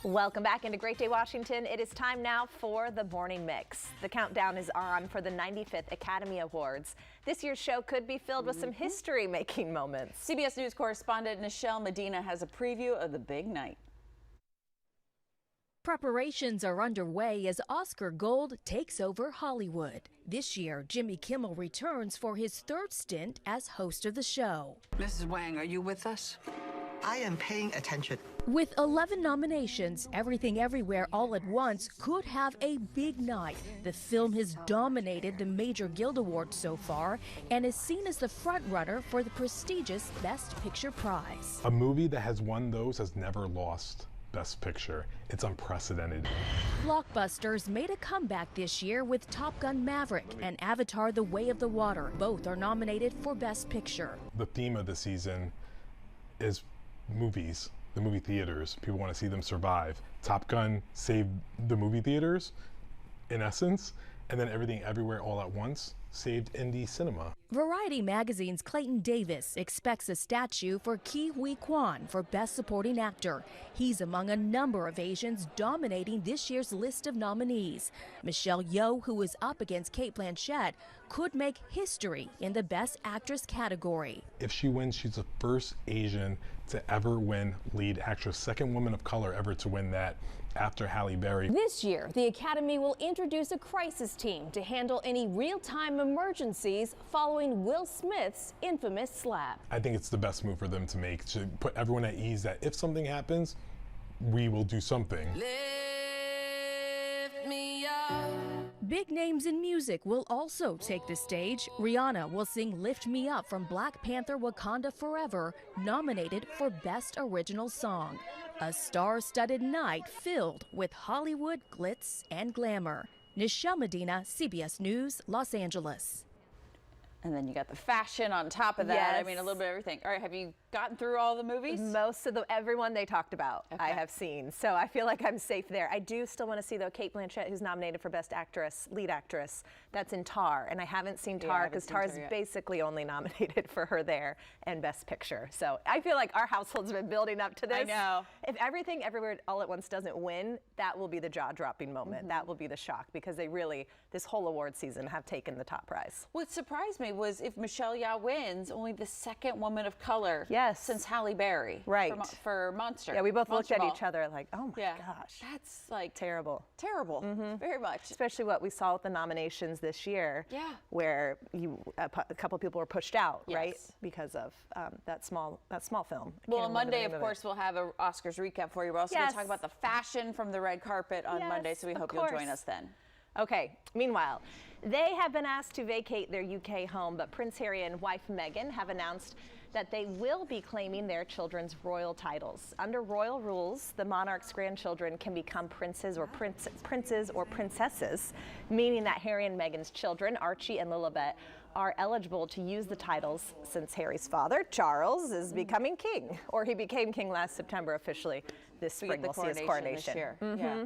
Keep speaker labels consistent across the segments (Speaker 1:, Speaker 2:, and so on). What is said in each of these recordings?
Speaker 1: Welcome back into Great Day Washington. It is time now for the Morning Mix. The countdown is on for the 95th Academy Awards. This year's show could be filled with some history-making moments.
Speaker 2: CBS News correspondent Nichelle Medina has a preview of the big night.
Speaker 3: Preparations are underway as Oscar Gold takes over Hollywood. This year, Jimmy Kimmel returns for his third stint as host of the show.
Speaker 4: Mrs. Wang, are you with us?
Speaker 5: I am paying attention.
Speaker 3: With 11 nominations, Everything Everywhere All at Once could have a big night. The film has dominated the major Guild Awards so far and is seen as the frontrunner for the prestigious Best Picture prize.
Speaker 6: A movie that has won those has never lost Best Picture. It's unprecedented.
Speaker 3: Blockbusters made a comeback this year with Top Gun Maverick and Avatar: The Way of the Water. Both are nominated for Best Picture.
Speaker 6: The theme of the season is movies, the movie theaters. People want to see them survive. Top Gun saved the movie theaters, in essence, and then Everything Everywhere All at Once saved indie cinema.
Speaker 3: Variety magazine's Clayton Davis expects a statue for Ke Huy Quan for Best Supporting Actor. He's among a number of Asians dominating this year's list of nominees. Michelle Yeoh, who is up against Cate Blanchett, could make history in the Best Actress category.
Speaker 6: If she wins, she's the first Asian to ever win lead actress, second woman of color ever to win that after Halle Berry.
Speaker 7: This year, the Academy will introduce a crisis team to handle any real-time emergencies following Will Smith's infamous slap.
Speaker 6: I think it's the best move for them to make, to put everyone at ease that if something happens, we will do something.
Speaker 3: Lift me up. Big names in music will also take the stage. Rihanna will sing Lift Me Up from Black Panther Wakanda Forever, nominated for Best Original Song. A star-studded night filled with Hollywood glitz and glamour. Nichelle Medina, CBS News, Los Angeles.
Speaker 2: And then you got the fashion on top of that.
Speaker 1: Yes.
Speaker 2: I mean, a little bit of everything. All right, have you gotten through all the movies?
Speaker 1: Most of everyone they talked about,
Speaker 2: Okay.
Speaker 1: I have seen. So I feel like I'm safe there. I do still want to see, though, Cate Blanchett, who's nominated for Best Actress, lead actress. That's in Tar. And I haven't seen Tar because Tar is basically only nominated for her there and Best Picture. So I feel like our household's been building up to this.
Speaker 2: I know.
Speaker 1: If Everything Everywhere All at Once doesn't win, that will be the jaw-dropping moment. That will be the shock because they really, this whole award season, have taken the top prize.
Speaker 2: What surprised me was if Michelle Yeoh wins, only the second woman of color since Halle Berry.
Speaker 1: Right.
Speaker 2: For Monster.
Speaker 1: Yeah, we both looked at
Speaker 2: Ball.
Speaker 1: each other like, oh my gosh.
Speaker 2: That's like
Speaker 1: terrible.
Speaker 2: Terrible. Very much.
Speaker 1: Especially what we saw with the nominations this year.
Speaker 2: Yeah.
Speaker 1: Where a couple people were pushed out, right?
Speaker 2: Yes.
Speaker 1: Because of that small film.
Speaker 2: Well, on Monday, of course, we'll have an Oscars recap for you. We're also going to talk about the fashion from the red carpet on Monday, so we hope you'll join us then.
Speaker 1: Okay, meanwhile, they have been asked to vacate their UK home, but Prince Harry and wife Meghan have announced that they will be claiming their children's royal titles. Under royal rules, the monarch's grandchildren can become princes or princesses, meaning that Harry and Meghan's children, Archie and Lilibet, are eligible to use the titles since Harry's father, Charles, is becoming king, or he became king last September officially. This spring we'll see his coronation.
Speaker 2: This year. Yeah.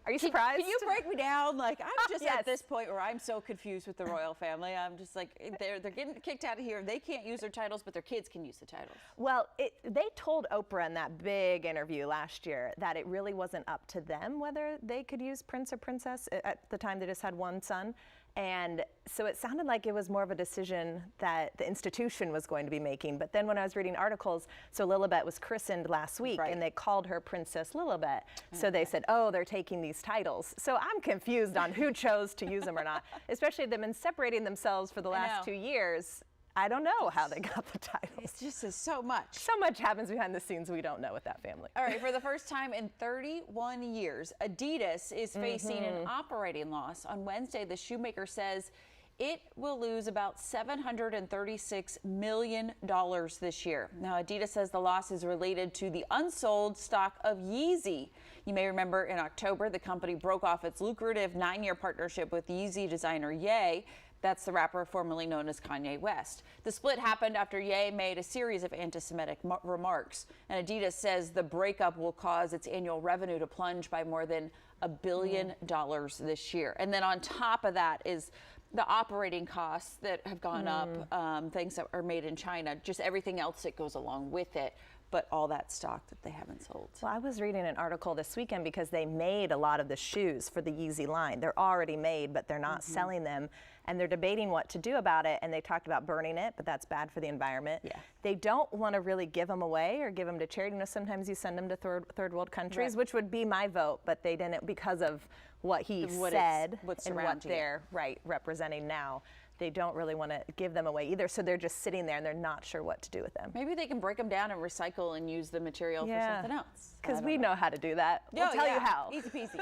Speaker 1: Are you surprised?
Speaker 2: Can you break me down? Like, I'm just at this point where I'm so confused with the royal family. I'm just like, they're getting kicked out of here. They can't use their titles, but their kids can use the titles.
Speaker 1: Well, they told Oprah in that big interview last year that it really wasn't up to them whether they could use prince or princess. At the time, they just had one son. And so it sounded like it was more of a decision that the institution was going to be making. But then when I was reading articles, so Lilibet was christened last week, and they called her Princess Lilibet. So they said, oh, they're taking these titles. So I'm confused on who chose to use them or not, especially they've been separating themselves for the last 2 years. I don't know how they got the titles.
Speaker 2: It's just so much.
Speaker 1: So much happens behind the scenes we don't know with that family.
Speaker 2: All right, for the first time in 31 years, Adidas is facing an operating loss. On Wednesday, the shoemaker says it will lose about $736 million this year. Now, Adidas says the loss is related to the unsold stock of Yeezy. You may remember in October, the company broke off its lucrative 9-year partnership with Yeezy designer Ye. That's the rapper formerly known as Kanye West. The split happened after Ye made a series of anti-Semitic remarks, and Adidas says the breakup will cause its annual revenue to plunge by more than $1 billion this year. And then on top of that is the operating costs that have gone up, things that are made in China, just everything else that goes along with it. but all that stock that they haven't sold.
Speaker 1: Well, I was reading an article this weekend because they made a lot of the shoes for the Yeezy line. They're already made, but they're not selling them, and they're debating what to do about it, and they talked about burning it, but that's bad for the environment.
Speaker 2: Yeah.
Speaker 1: They don't want to really give them away or give them to charity. You know, sometimes you send them to third world countries,
Speaker 2: Right.
Speaker 1: which would be my vote, but they didn't because of what he said
Speaker 2: what's
Speaker 1: and
Speaker 2: around
Speaker 1: what
Speaker 2: you.
Speaker 1: they're representing now. They don't really want to give them away either, so they're just sitting there and they're not sure what to do with them.
Speaker 2: Maybe they can break them down and recycle and use the material for something else.
Speaker 1: Because we know how to do that. We'll tell you how.
Speaker 2: Easy peasy.